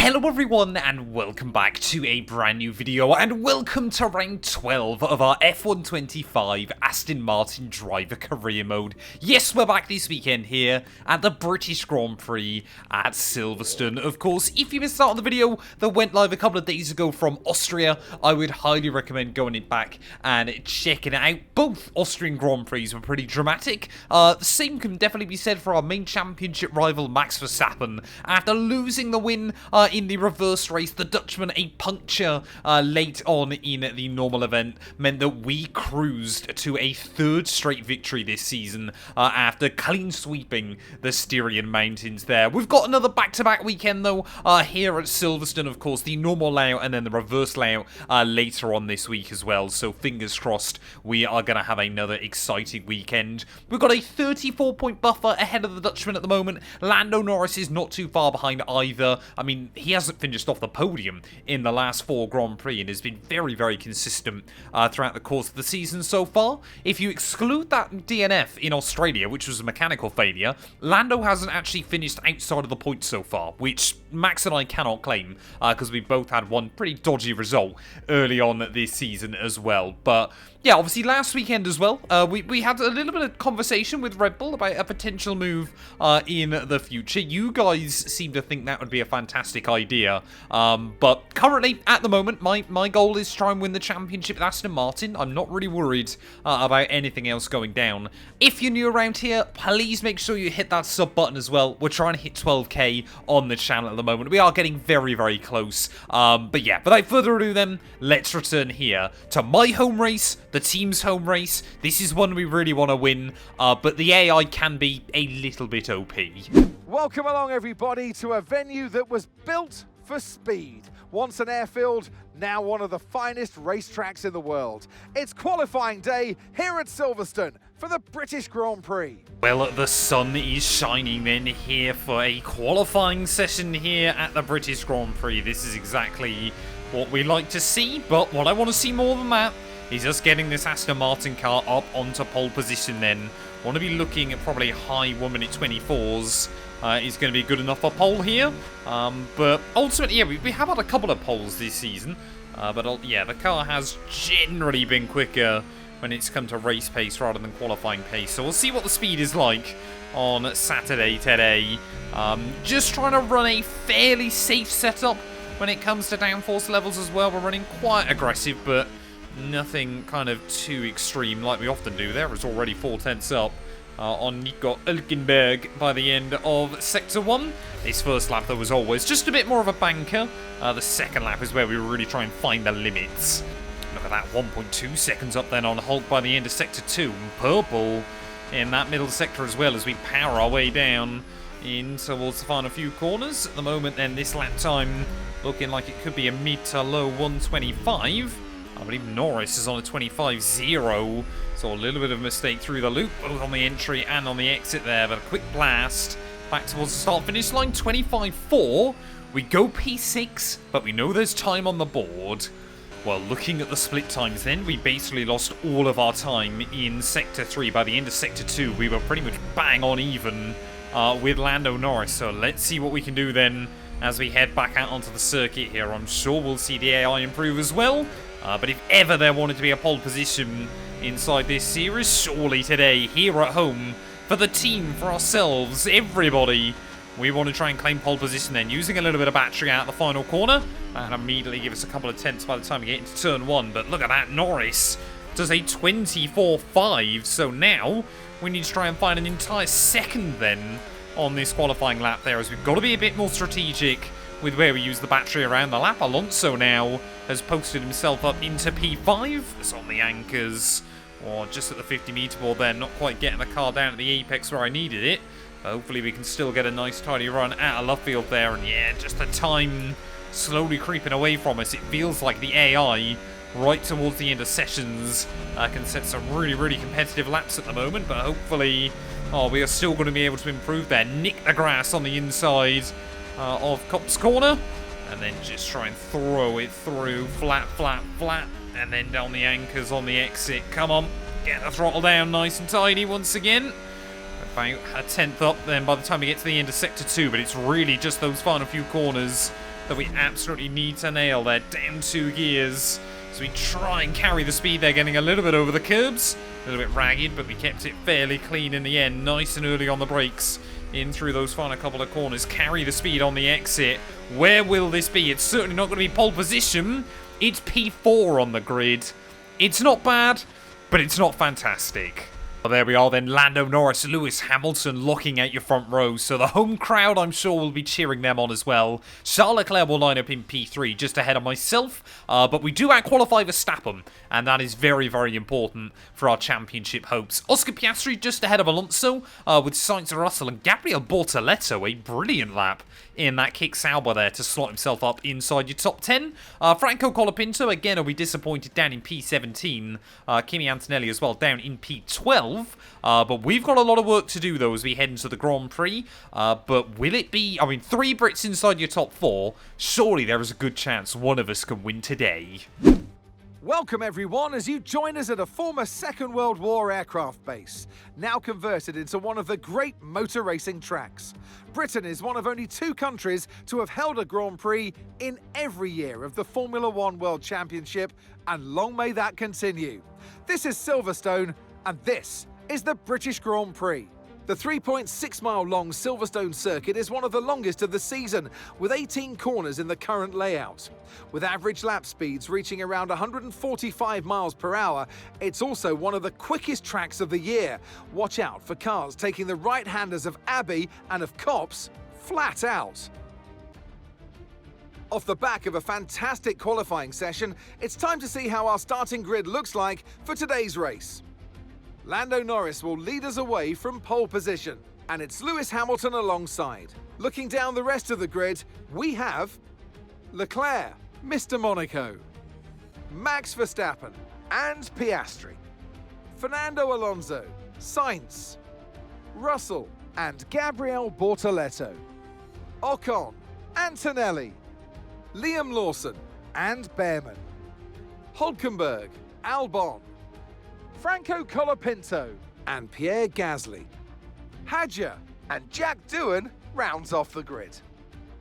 Hello everyone and welcome back to a brand new video and welcome to round 12 of our F1 25 Aston Martin driver career mode. Yes, we're back this weekend here at the British Grand Prix at Silverstone. Of course, if you missed out on the video that went live a couple of days ago from Austria, I would highly recommend going it back and checking it out. Both Austrian Grand Prix were pretty dramatic. The same can definitely be said for our main championship rival Max Verstappen. After losing the win in the reverse race, the Dutchman, a puncture late on in the normal event, meant that we cruised to a third straight victory this season after clean sweeping the Styrian Mountains there. We've got another back-to-back weekend though here at Silverstone, of course, the normal layout and then the reverse layout later on this week as well, so fingers crossed we are going to have another exciting weekend. We've got a 34-point buffer ahead of the Dutchman at the moment. Lando Norris is not too far behind either. I mean, he hasn't finished off the podium in the last 4 Grand Prix and has been very, very consistent throughout the course of the season so far. If you exclude that DNF in Australia, which was a mechanical failure, Lando hasn't actually finished outside of the points so far, which Max and I cannot claim because we both had one pretty dodgy result early on this season as well. But yeah, obviously last weekend as well, we had a little bit of conversation with Red Bull about a potential move in the future. You guys seem to think that would be a fantastic idea, but currently, at the moment, my goal is to try and win the championship with Aston Martin. I'm not really worried about anything else going down. If you're new around here, please make sure you hit that sub button as well. We're trying to hit 12k on the channel at the moment. We are getting very, very close. But yeah, without further ado then, let's return here to my home race, the team's home race. This is one we really want to win, but the AI can be a little bit OP. Welcome along everybody to a venue that was built for speed. Once an airfield, now one of the finest racetracks in the world. It's qualifying day here at Silverstone for the British Grand Prix. Well, the sun is shining then here for a qualifying session here at the British Grand Prix. This is exactly what we like to see, but what I want to see more than that is us getting this Aston Martin car up onto pole position then. Want to be looking at probably high 1 minute 24s. Is going to be good enough for pole here. But ultimately, yeah, we have had a couple of poles this season. But yeah, the car has generally been quicker when it's come to race pace rather than qualifying pace. So we'll see what the speed is like on Saturday today. Just trying to run a fairly safe setup when it comes to downforce levels as well. We're running quite aggressive, but nothing kind of too extreme like we often do. There is already 4 tenths up on Nico Hülkenberg by the end of Sector 1. This first lap, though, was always just a bit more of a banker. The second lap is where we really try and find the limits. Look at that, 1.2 seconds up then on Hulk by the end of Sector 2. Purple in that middle sector as well as we power our way down in towards the final few corners. At the moment, then, this lap time looking like it could be a mid to low 125. I believe Norris is on a 25.0, so a little bit of a mistake through the loop, both on the entry and on the exit there, but a quick blast back towards the start-finish line, 25.4. We go P6, but we know there's time on the board. Well, looking at the split times then, we basically lost all of our time in Sector 3. By the end of Sector 2, we were pretty much bang on even with Lando Norris, so let's see what we can do then as we head back out onto the circuit here. I'm sure we'll see the AI improve as well. But if ever there wanted to be a pole position inside this series, surely today, here at home, for the team, for ourselves, everybody, we want to try and claim pole position then, using a little bit of battery out the final corner, and immediately give us a couple of tenths by the time we get into turn 1. But look at that, Norris does a 24.5, so now we need to try and find an entire second then on this qualifying lap there, as we've got to be a bit more strategic with where we use the battery around the lap. Alonso now has posted himself up into P5. It's on the anchors, or just at the 50-meter board there, not quite getting the car down at the apex where I needed it. Hopefully we can still get a nice tidy run out of left field there, and yeah, just the time slowly creeping away from us. It feels like the AI right towards the end of sessions can set some really, really competitive laps at the moment, but hopefully we are still going to be able to improve there. Nick the grass on the inside of Cop's corner, and then just try and throw it through flat, flat, flat, and then down the anchors on the exit. Come on, get the throttle down nice and tidy once again. About a tenth up then by the time we get to the end of Sector 2, but it's really just those final few corners that we absolutely need to nail. They're down 2 gears. So we try and carry the speed. They're getting a little bit over the curbs. A little bit ragged, but we kept it fairly clean in the end. Nice and early on the brakes. In through those final couple of corners. Carry the speed on the exit. Where will this be? It's certainly not going to be pole position. It's P4 on the grid. It's not bad, but it's not fantastic. Well, there we are then. Lando Norris, Lewis Hamilton looking at your front row. So the home crowd, I'm sure, will be cheering them on as well. Charles Leclerc will line up in P3, just ahead of myself. But we do out-qualify Verstappen, and that is very, very important for our championship hopes. Oscar Piastri just ahead of Alonso, with Sainz, Russell and Gabriel Bortoleto. A brilliant lap in that kick Sauber there to slot himself up inside your top 10. Franco Colapinto, again, will be disappointed down in P17. Kimi Antonelli as well, down in P12. But we've got a lot of work to do, though, as we head into the Grand Prix. But will it be... I mean, 3 Brits inside your top 4. Surely there is a good chance one of us can win today. Welcome everyone as you join us at a former Second World War aircraft base, now converted into one of the great motor racing tracks. Britain is one of only 2 countries to have held a Grand Prix in every year of the Formula One World Championship, and long may that continue. This is Silverstone, and this is the British Grand Prix. The 3.6-mile-long Silverstone circuit is one of the longest of the season, with 18 corners in the current layout. With average lap speeds reaching around 145 miles per hour, it's also one of the quickest tracks of the year. Watch out for cars taking the right-handers of Abbey and of Copse flat out. Off the back of a fantastic qualifying session, it's time to see how our starting grid looks like for today's race. Lando Norris will lead us away from pole position, and it's Lewis Hamilton alongside. Looking down the rest of the grid, we have Leclerc, Mr. Monaco, Max Verstappen, and Piastri, Fernando Alonso, Sainz, Russell, and Gabriel Bortoleto, Ocon, Antonelli, Liam Lawson, and Behrman, Hulkenberg, Albon, Franco Colapinto, and Pierre Gasly. Hadjar and Jack Doohan rounds off the grid.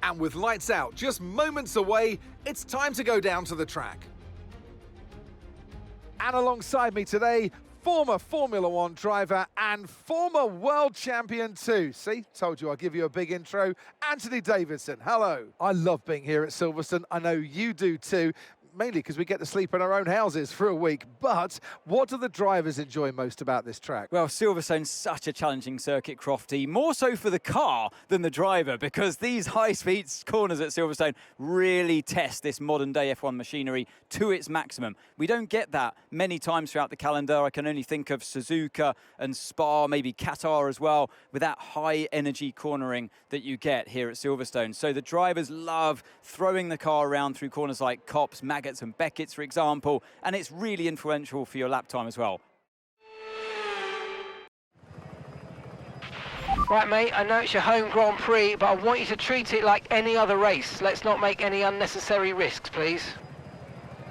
And with lights out just moments away, it's time to go down to the track. And alongside me today, former Formula One driver and former world champion too. See, told you I'll give you a big intro. Anthony Davidson, hello. I love being here at Silverstone. I know you do too. Mainly because we get to sleep in our own houses for a week. But what do the drivers enjoy most about this track? Well, Silverstone's such a challenging circuit, Crofty, more so for the car than the driver, because these high-speed corners at Silverstone really test this modern-day F1 machinery to its maximum. We don't get that many times throughout the calendar. I can only think of Suzuka and Spa, maybe Qatar as well, with that high-energy cornering that you get here at Silverstone. So the drivers love throwing the car around through corners like Copse, and Beckett's, for example, and it's really influential for your lap time as well. Right, mate, I know it's your home Grand Prix, but I want you to treat it like any other race. Let's not make any unnecessary risks, please.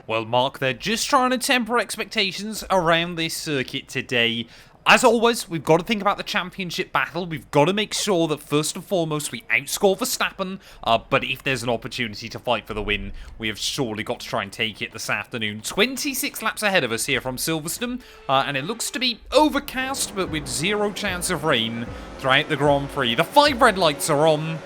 Well, Mark, they're just trying to temper expectations around this circuit today. As always, we've got to think about the championship battle. We've got to make sure that first and foremost we outscore Verstappen. But if there's an opportunity to fight for the win, we have surely got to try and take it this afternoon. 26 laps ahead of us here from Silverstone. And it looks to be overcast, but with 0 chance of rain throughout the Grand Prix. The 5 red lights are on.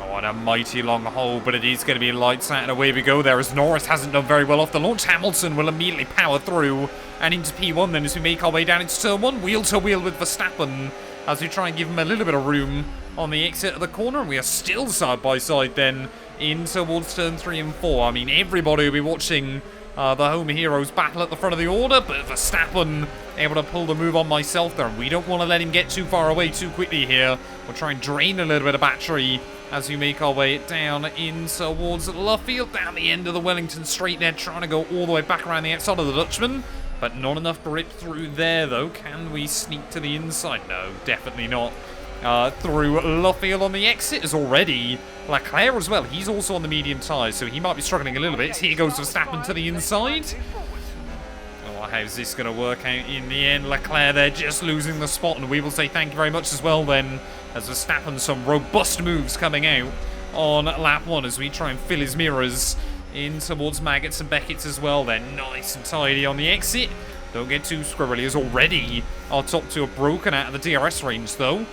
What a mighty long hole, but it is going to be lights out and away we go there as Norris hasn't done very well off the launch. Hamilton will immediately power through and into P1 then as we make our way down into turn 1, wheel to wheel with Verstappen as we try and give him a little bit of room on the exit of the corner, and we are still side by side then in towards turn 3 and 4. I mean, everybody will be watching the home heroes battle at the front of the order, but Verstappen able to pull the move on myself there, and we don't want to let him get too far away too quickly here. We'll try and drain a little bit of battery as we make our way down in towards Luffield, down the end of the Wellington Straight there, trying to go all the way back around the outside of the Dutchman, but not enough grip through there though. Can we sneak to the inside? No, definitely not. Through Luffield on the exit is already Leclerc as well. He's also on the medium tyres, so he might be struggling a little bit. Here goes Verstappen to the inside. Oh, how's this going to work out in the end? Leclerc there just losing the spot, and we will say thank you very much as well then as Verstappen, some robust moves coming out on lap 1 as we try and fill his mirrors in towards Maggots and Beckett's as well. They're nice and tidy on the exit. Don't get too squirrely, as already our top 2 are broken out of the DRS range, though.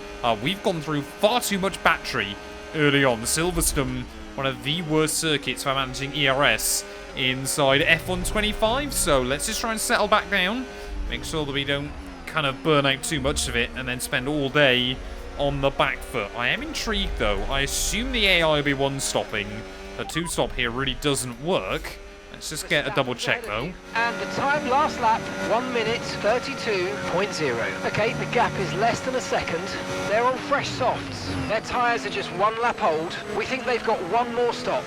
We've gone through far too much battery early on. Silverstone, one of the worst circuits for managing ERS inside F1 25, so let's just try and settle back down. Make sure that we don't kind of burn out too much of it and then spend all day on the back foot. I am intrigued, though. I assume the AI will be one-stopping. The two-stop here really doesn't work. Let's just get a double check, though. And the time last lap, 1 minute 32.0. Okay, the gap is less than a second. They're on fresh softs. Their tyres are just 1 lap old. We think they've got 1 more stop.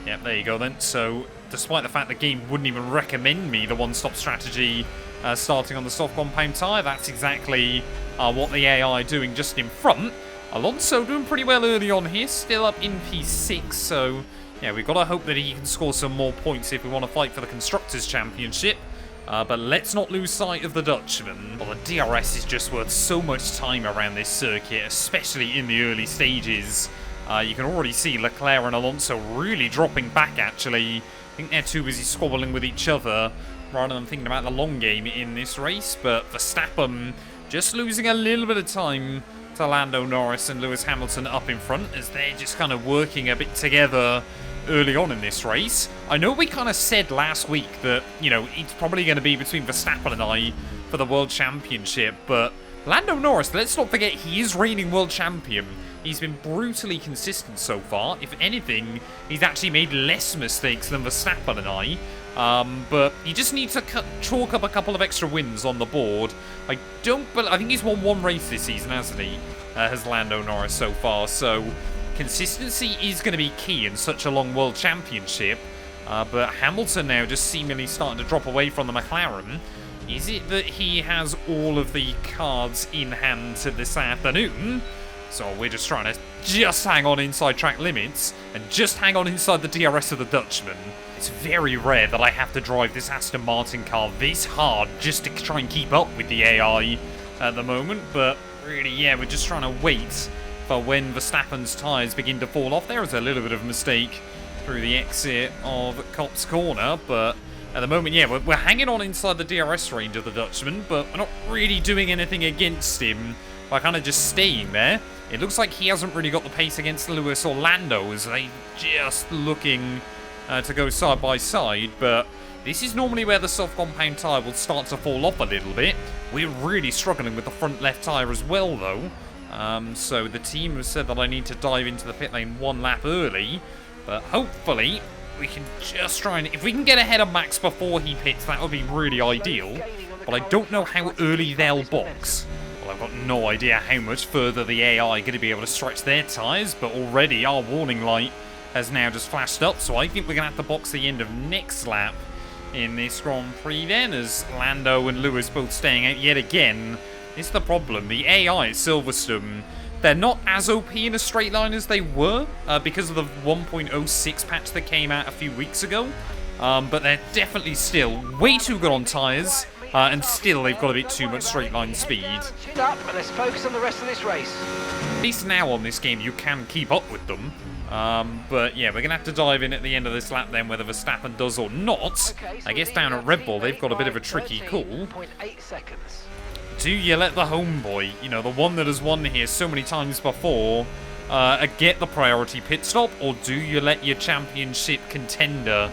Yep, there you go then. So, despite the fact the game wouldn't even recommend me the one-stop strategy starting on the soft compound tyre, that's exactly what the AI are doing just in front. Alonso doing pretty well early on here, still up in P6, so yeah, we've got to hope that he can score some more points if we want to fight for the Constructors' Championship. But let's not lose sight of the Dutchman. Well, the DRS is just worth so much time around this circuit, especially in the early stages. You can already see Leclerc and Alonso really dropping back, actually. I think they're too busy squabbling with each other rather than thinking about the long game in this race. But Verstappen just losing a little bit of time to Lando Norris and Lewis Hamilton up in front as they're just kind of working a bit together early on in this race. I know we kind of said last week that, you know, it's probably going to be between Verstappen and I for the World Championship, but Lando Norris, let's not forget, he is reigning World Champion. He's been brutally consistent so far. If anything, he's actually made less mistakes than Verstappen and I. But he just needs to chalk up a couple of extra wins on the board. I think he's won 1 race this season, hasn't he? Has Lando Norris so far. So consistency is going to be key in such a long World Championship. But Hamilton now just seemingly starting to drop away from the McLaren. Is it that he has all of the cards in hand to this afternoon? So we're just trying to hang on inside track limits and just hang on inside the DRS of the Dutchman. It's very rare that I have to drive this Aston Martin car this hard just to try and keep up with the AI at the moment. But really, yeah, we're just trying to wait for when Verstappen's tyres begin to fall off. There was a little bit of a mistake through the exit of Copse Corner, but at the moment, yeah, we're hanging on inside the DRS range of the Dutchman, but we're not really doing anything against him by kind of just staying there. It looks like he hasn't really got the pace against Lewis or Lando as they just looking to go side by side, but this is normally where the soft compound tyre will start to fall off a little bit. We're really struggling with the front left tyre as well, though. So the team has said that I need to dive into the pit lane 1 lap early, but hopefully we can just try and... if we can get ahead of Max before he pits, that would be really ideal, but I don't know how early they'll box. Well, I've got no idea how much further the AI are going to be able to stretch their tyres, but already our warning light has now just flashed up, so I think we're going to have to box the end of next lap in this Grand Prix then, as Lando and Lewis both staying out yet again. It's the problem. The AI at Silverstone, they're not as OP in a straight line as they were because of the 1.06 patch that came out a few weeks ago, but they're definitely still way too good on tyres. And still, they've got a bit too much straight line speed. Chin up and let's focus on the rest of this race. At least now on this game, you can keep up with them. But yeah, we're going to have to dive in at the end of this lap then, whether Verstappen does or not. Okay, so I guess down at Red Bull, they've got a bit of a tricky call. 13.8 seconds. Do you let the homeboy, you know, the one that has won here so many times before, get the priority pit stop, or do you let your championship contender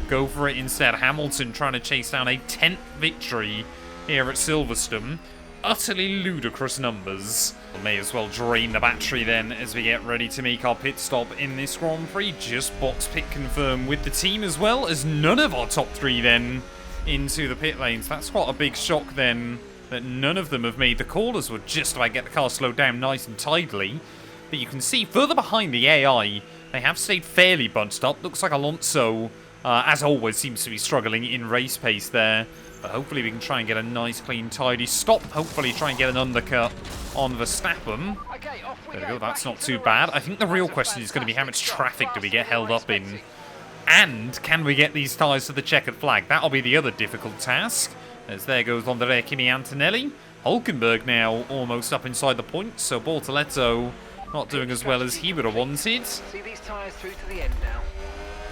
go for it instead? Hamilton trying to chase down a 10th victory here at Silverstone. Utterly ludicrous numbers. We may as well drain the battery then as we get ready to make our pit stop in this Grand Prix. Just box pit confirmed with the team as well, as none of our top 3 then into the pit lanes. That's quite a big shock then, that none of them have made the call, as we'll just about get the car slowed down nice and tidily. But you can see further behind the AI, they have stayed fairly bunched up. Looks like Alonso, as always, seems to be struggling in race pace there. But hopefully we can try and get a nice, clean, tidy stop. Hopefully try and get an undercut on Verstappen. There we go, that's not too bad. I think the real question is going to be how much traffic do we get held up in? And can we get these tyres to the checkered flag? That'll be the other difficult task. As there goes Andrea Kimi Antonelli. Hulkenberg now almost up inside the points, so Bortoletto not doing as well as he would have wanted. See these tyres through to the end now.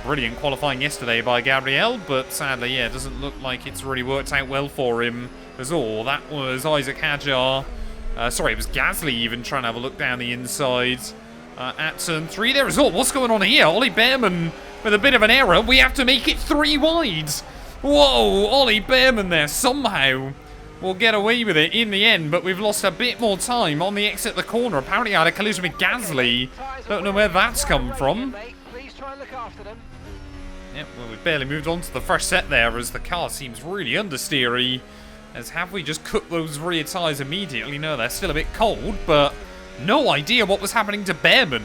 Brilliant qualifying yesterday by Gabriel, but sadly, yeah, it doesn't look like it's really worked out well for him as all. That was Isaac Hadjar. Sorry, it was Gasly even trying to have a look down the inside at turn 3 there as well. What's going on here? Ollie Behrman with a bit of an error. We have to make it 3 wide. Whoa, Ollie Behrman there somehow will get away with it in the end, but we've lost a bit more time on the exit of the corner. Apparently I had a collision with Gasly. Don't know where that's come from. Please try and look after them. Yep, well, we've barely moved on to the first set there as the car seems really understeery. As have we just cut those rear tyres immediately? No, they're still a bit cold, but no idea what was happening to Behrman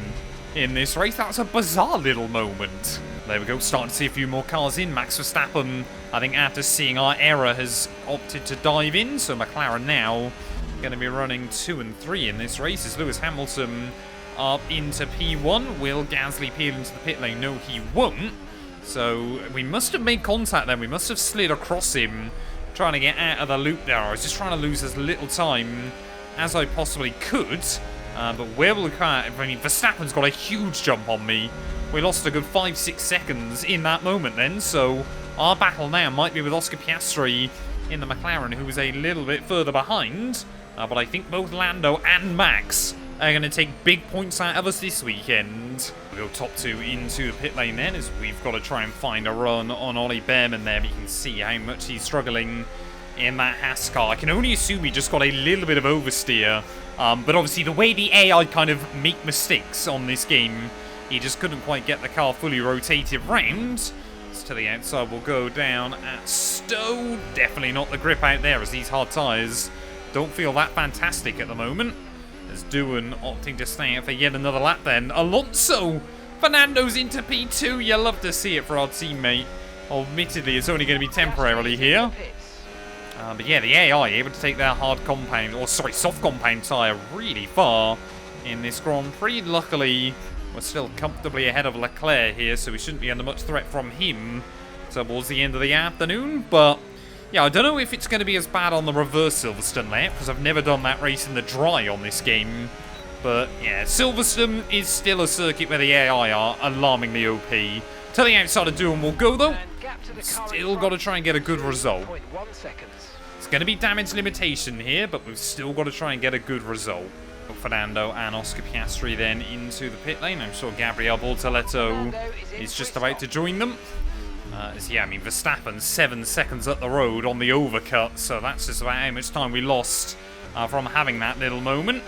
in this race. That's a bizarre little moment. There we go, starting to see a few more cars in. Max Verstappen, I think after seeing our error, has opted to dive in. So McLaren now going to be running 2 and 3 in this race as Lewis Hamilton up into P1. Will Gasly peel into the pit lane? No, he won't. So we must have made contact then. We must have slid across him, trying to get out of the loop there. I was just trying to lose as little time as I possibly could. But where will the car... I mean, Verstappen's got a huge jump on me. We lost a good 5-6 seconds in that moment then. So our battle now might be with Oscar Piastri in the McLaren, who is a little bit further behind. But I think both Lando and Max are going to take big points out of us this weekend. We'll go top 2 into the pit lane then, as we've got to try and find a run on Ollie Behrman there. You can see how much he's struggling in that Haas car. I can only assume he just got a little bit of oversteer. But obviously the way the AI kind of make mistakes on this game, he just couldn't quite get the car fully rotated round. To the outside will go down at Stowe. Definitely not the grip out there, as these hard tyres don't feel that fantastic at the moment. As Doohan opting to stay out for yet another lap then. Alonso! Fernando's into P2. You love to see it for our teammate. Admittedly, it's only going to be temporarily here. But yeah, the AI able to take their hard compound, or sorry, soft compound tyre really far in this Grand Prix. Luckily, we're still comfortably ahead of Leclerc here, so we shouldn't be under much threat from him towards the end of the afternoon. But yeah, I don't know if it's going to be as bad on the reverse Silverstone lap, because I've never done that race in the dry on this game. But yeah, Silverstone is still a circuit where the AI are alarmingly OP. To the outside of Doohan will go though. Still got to try and get a good result. It's going to be damage limitation here, but we've still got to try and get a good result. But Fernando and Oscar Piastri then into the pit lane. I'm sure Gabriel Bortoletto is just about to join them. Yeah, I mean, Verstappen 7 seconds up the road on the overcut, so that's just about how much time we lost from having that little moment.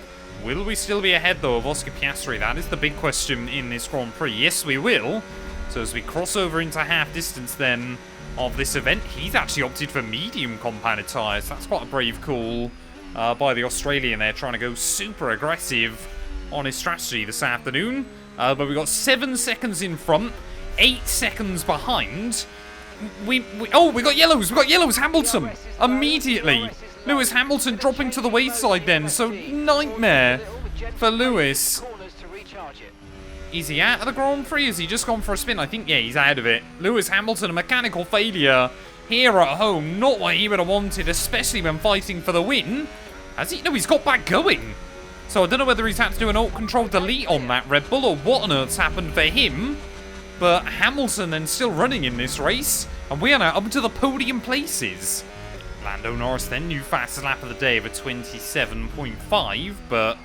Will we still be ahead, though, of Oscar Piastri? That is the big question in this Grand Prix. Yes, we will. So as we cross over into half distance then of this event, he's actually opted for medium compounded tyres. That's quite a brave call by the Australian there, trying to go super aggressive on his strategy this afternoon. But we've got 7 seconds in front, 8 seconds behind. We got yellows. We got yellows. Hamilton immediately. Lewis Hamilton dropping to the wayside then. So nightmare for Lewis. Is he out of the Grand Prix? Has he just gone for a spin? I think, yeah, he's out of it. Lewis Hamilton, a mechanical failure here at home. Not what he would have wanted, especially when fighting for the win. Has he? No, he's got back going. So I don't know whether he's had to do an alt control delete on that Red Bull or what on earth's happened for him. But Hamilton then still running in this race. And we are now up to the podium places. Lando Norris then, new fastest lap of the day of a 27.5. But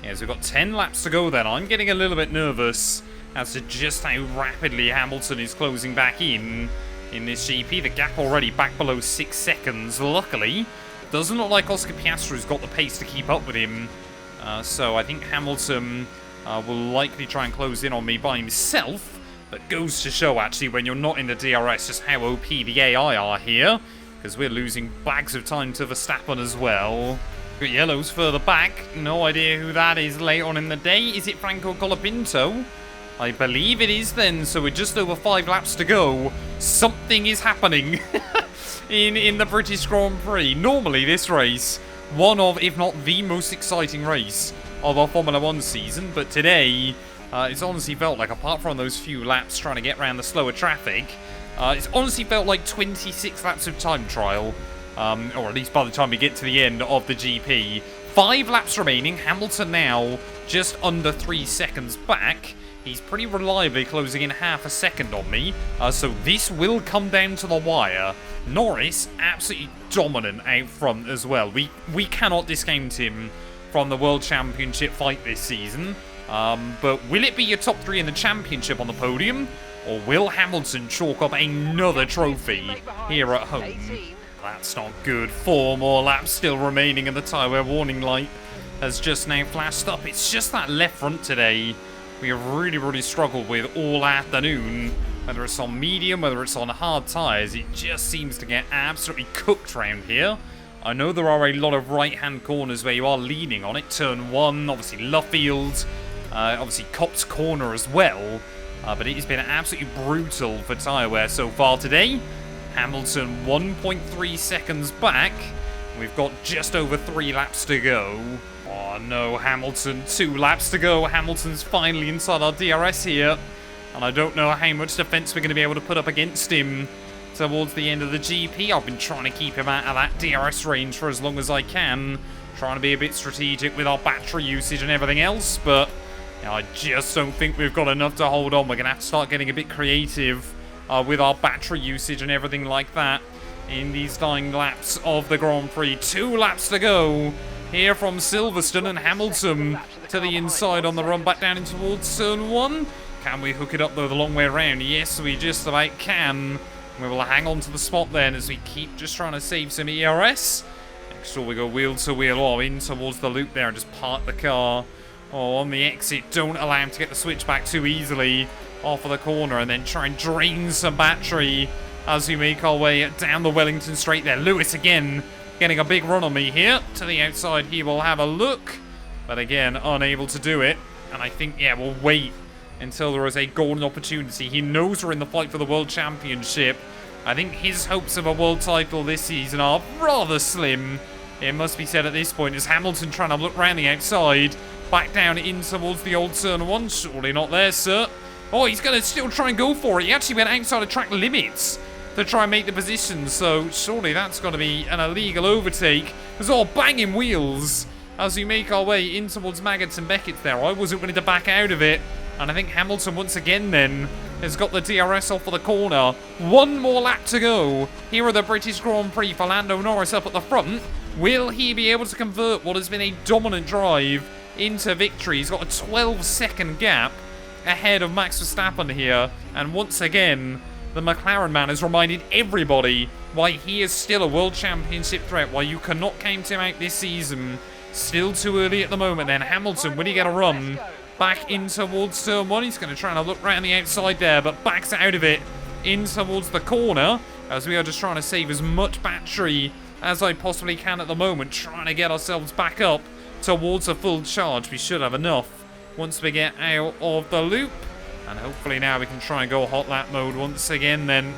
yeah, so we've got 10 laps to go then. I'm getting a little bit nervous as to just how rapidly Hamilton is closing back in this GP. The gap already back below 6 seconds. Luckily, doesn't look like Oscar Piastri's got the pace to keep up with him. So I think Hamilton will likely try and close in on me by himself. But goes to show, actually, when you're not in the DRS, just how OP the AI are here. Because we're losing bags of time to Verstappen as well. Got yellows further back. No idea who that is late on in the day. Is it Franco Colapinto? I believe it is then. So we're just over 5 laps to go. Something is happening in the British Grand Prix. Normally this race, one of, if not the most exciting race of our Formula 1 season. But today, it's honestly felt like, apart from those few laps trying to get around the slower traffic, it's honestly felt like 26 laps of time trial. or at least by the time we get to the end of the GP. 5 laps remaining. Hamilton now just under 3 seconds back. He's pretty reliably closing in half a second on me, so this will come down to the wire. Norris, absolutely dominant out front as well. We cannot discount him from the World Championship fight this season. But will it be your top 3 in the championship on the podium? Or will Hamilton chalk up another trophy here at home? That's not good. 4 more laps still remaining, and the tyre wear warning light has just now flashed up. It's just that left front today we have really struggled with all afternoon. Whether it's on medium, whether it's on hard tyres, it just seems to get absolutely cooked round here. I know there are a lot of right-hand corners where you are leaning on it. Turn 1, obviously Luffield, obviously Copse Corner as well. But it has been absolutely brutal for tyre wear so far today. Hamilton 1.3 seconds back. We've got just over 3 laps to go. Oh no, Hamilton, 2 laps to go. Hamilton's finally inside our DRS here. And I don't know how much defense we're going to be able to put up against him towards the end of the GP. I've been trying to keep him out of that DRS range for as long as I can. Trying to be a bit strategic with our battery usage and everything else. But you know, I just don't think we've got enough to hold on. We're going to have to start getting a bit creative with our battery usage and everything like that in these dying laps of the Grand Prix. 2 laps to go here from Silverstone, and Hamilton to the inside on the run back down in towards turn 1. Can we hook it up though the long way around? Yes, we just about can. We will hang on to the spot then as we keep just trying to save some ERS. Make sure we go wheel to wheel or in towards the loop there and just park the car. Oh, on the exit, don't allow him to get the switch back too easily off of the corner, and then try and drain some battery as we make our way down the Wellington straight there. Lewis again getting a big run on me here. To the outside he will have a look, but again unable to do it. And I think, yeah, we'll wait until there is a golden opportunity. He knows we're in the fight for the World Championship. I think his hopes of a world title this season are rather slim, it must be said at this point, as Hamilton trying to look round the outside, back down in towards the old turn 1. Surely not there, sir. Oh, he's going to still try and go for it. He actually went outside of track limits to try and make the position, so surely that's got to be an illegal overtake. There's all banging wheels as we make our way in towards Maggots and Beckett there. I wasn't willing to back out of it, and I think Hamilton once again then has got the DRS off of the corner. 1 more lap to go here at the British Grand Prix for Lando Norris up at the front. Will he be able to convert what has been a dominant drive into victory? He's got a 12-second gap ahead of Max Verstappen here, and once again the McLaren man has reminded everybody why he is still a World Championship threat, why you cannot count him out this season. Still too early at the moment then. Hamilton, will he get a run back in towards turn 1? He's going to try and look round the outside there, but backs out of it in towards the corner, as we are just trying to save as much battery as I possibly can at the moment, trying to get ourselves back up towards a full charge. We should have enough once we get out of the loop, and hopefully now we can try and go hot lap mode once again then.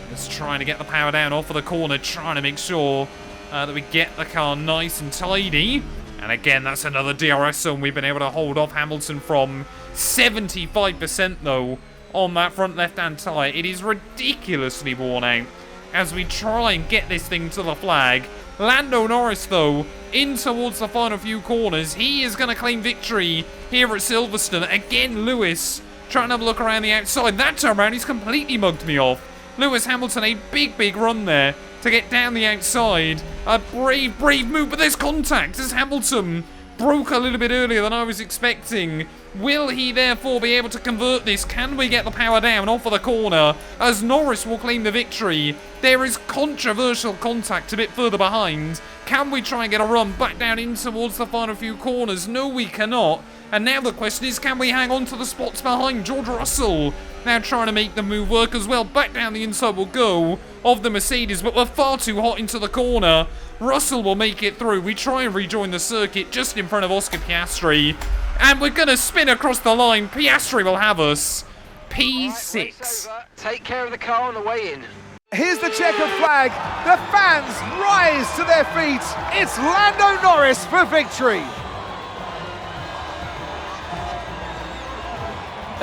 Just trying to get the power down off of the corner, trying to make sure that we get the car nice and tidy. And again, that's another DRS zone we've been able to hold off Hamilton from. 75% though on that front left-hand tyre. It is ridiculously worn out as we try and get this thing to the flag. Lando Norris though, in towards the final few corners. He is going to claim victory here at Silverstone. Again, Lewis trying to have a look around the outside. That time around, he's completely mugged me off. Lewis Hamilton, a big run there to get down the outside. A brave move, but there's contact as Hamilton broke a little bit earlier than I was expecting. Will he therefore be able to convert this? Can we get the power down off of the corner as Norris will claim the victory? There is controversial contact a bit further behind. Can we try and get a run back down in towards the final few corners? No, we cannot. And now the question is, can we hang on to the spots behind? George Russell now trying to make the move work as well. Back down the inside will go of the Mercedes, but we're far too hot into the corner. Russell will make it through. We try and rejoin the circuit just in front of Oscar Piastri. And we're going to spin across the line. Piastri will have us. P6. Right, take care of the car on the way in. Here's the checkered flag. The fans rise to their feet. It's Lando Norris for victory.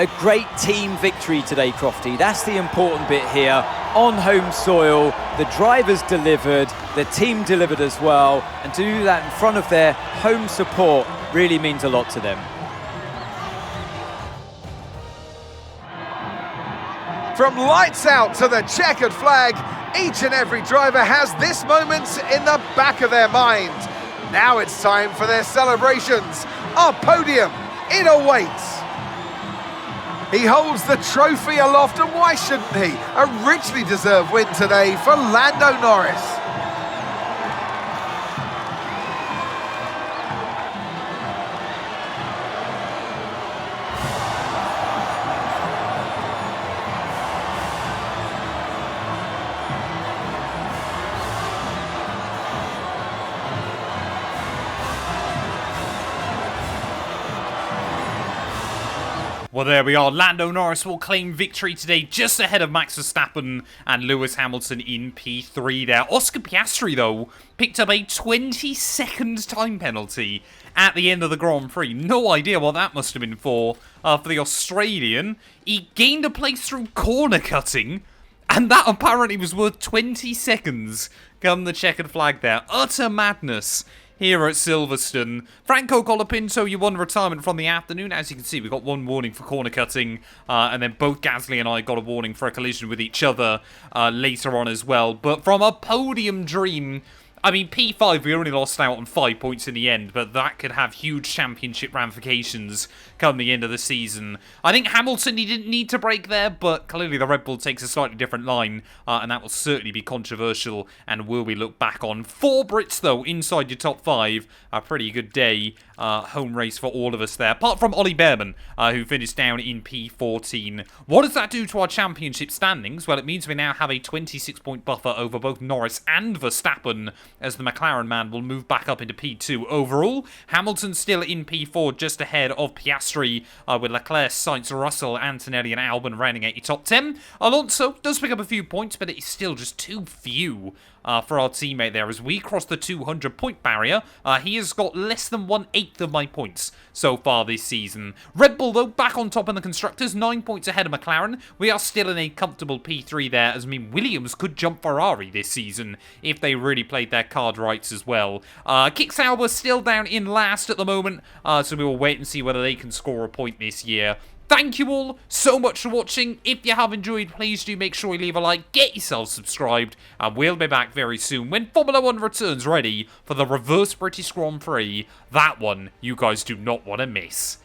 a great team victory today, Crofty. That's the important bit here. On home soil, the drivers delivered, the team delivered as well, and to do that in front of their home support really means a lot to them. From lights out to the checkered flag, each and every driver has this moment in the back of their mind. Now it's time for their celebrations. Our podium, it awaits. He holds the trophy aloft, and why shouldn't he? A richly deserved win today for Lando Norris. Well, there we are. Lando Norris will claim victory today, just ahead of Max Verstappen and Lewis Hamilton in P3 there. Oscar Piastri, though, picked up a 20-second time penalty at the end of the Grand Prix. No idea what that must have been for the Australian. He gained a place through corner cutting, and that apparently was worth 20 seconds. Come the checkered flag there. Utter madness here at Silverstone. Franco Colapinto, you won retirement from the afternoon. As you can see, we got one warning for corner cutting, and then both Gasly and I got a warning for a collision with each other later on as well. But from a podium dream, I mean, P5, we only lost out on 5 points in the end, but that could have huge championship ramifications come the end of the season. I think Hamilton, he didn't need to break there, but clearly the Red Bull takes a slightly different line, and that will certainly be controversial and will be looked back on. 4 Brits, though, inside your top 5. A pretty good day. Home race for all of us there, apart from Ollie Behrman, who finished down in P14. What does that do to our championship standings? Well, it means we now have a 26-point buffer over both Norris and Verstappen, as the McLaren man will move back up into P2. Overall, Hamilton still in P4, just ahead of Piastri, with Leclerc, Sainz, Russell, Antonelli and Albon rounding out your top 10. Alonso does pick up a few points, but it's still just too few for our teammate there. As we cross the 200-point barrier, he has got less than 1/8 of my points so far this season. Red Bull, though, back on top in the Constructors, 9 points ahead of McLaren. We are still in a comfortable P3 there, as I mean, Williams could jump Ferrari this season if they really played their card rights as well. Kick Sauber still down in last at the moment, so we will wait and see whether they can score a point this year. Thank you all so much for watching. If you have enjoyed, please do make sure you leave a like, get yourself subscribed, and we'll be back very soon when Formula 1 returns ready for the Reverse British Grand Prix. That one you guys do not want to miss.